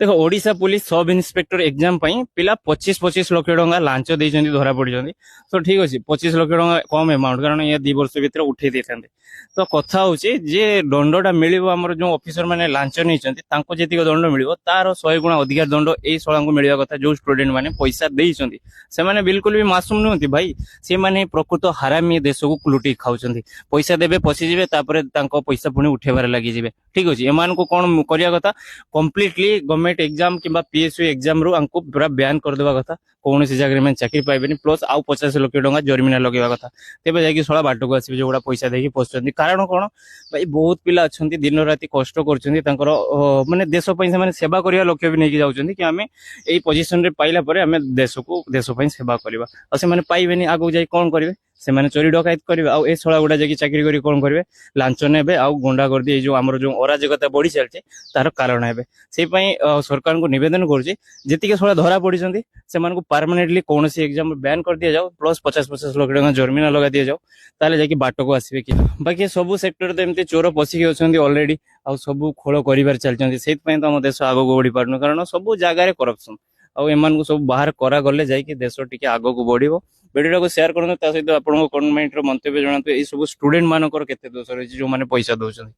देखो Odisha police sub inspector exam पिला 25-25 लाख टंका लांच देइछन्ती धरा पड़ी तो ठीक अच्छे 25 लाख टंका कम अमाउंट कारण ये 2 वर्ष भितर उठे दे तो कथा हूँ जे दंडटा मिल जो ऑफिसर मैंने लांच नहीं जी दंड मिल तार 100 गुणा अधिकार दंड यही शला को मिलवा कथा जो स्टूडेंट मैंने पैसा देइछन्ती से माने बिल्कुल भी मासूम नुहति भाई से माने प्रकृत हरामी देश को लुटी खाऊं पैसा देवे पशिजे पैसा पुणी उठेबार लगी जी ठीक अच्छे एम को कौन करवा कथा कम्प्लीटली गवर्नमेंट एग्जाम कि पीएसयू एग्जाम रू हमको पूरा बैन करदेवा कथा कौन सी जगह में चाकरी पाइबेनि प्लस आउ 50 लाख टंका जरिमाना लगेवा कथा तेज जाकि शला बाट को आसवे जो पैसा देकी पशुंट कारण कौन भाई बहुत पिला अच्छा दिन राति कष्ट कर माने देश से सेवा करने लक्ष्य भी नहीं जाऊँ कि आम यही पोजिशन रे पाइला परे आम देश को देश सेवा करवा और से पाइबेनि आगू जाई कौन करेंगे से माने चोरी डकायत करेंगे आउ ए छड़ा गुड़ा जाकि चाकरी करी कौन करेंगे लांच ने आउ गुंडा कर दी जो आमर जो अराजकता बढ़ी चलती तार कारण है से सरकार को निवेदन करुँची शला धरा पड़ी से परमानेंटली कौन सी एग्जाम बैन कर दि जाओ प्लस 50-50 लाख टंका जरिमाना लगा दि जाओ ताले जाकि बाट को आसवे कि बाकी सब सेक्टर तो एमती चोर पशिकी अच्छा ऑलरेडी आउ सब खोल कर चलती से आम देश आग को बढ़ी पार्न कारण सब जगार करप्शन आम सब बाहर करा गले जाकि देश टी आग को बढ़ो वीडियो को शेयर करूँ सहित आप कमेंट मंतव्य जनातु ये सब स्टूडेंट मानकर केते दोष रही जो मैंने पैसा दौरान।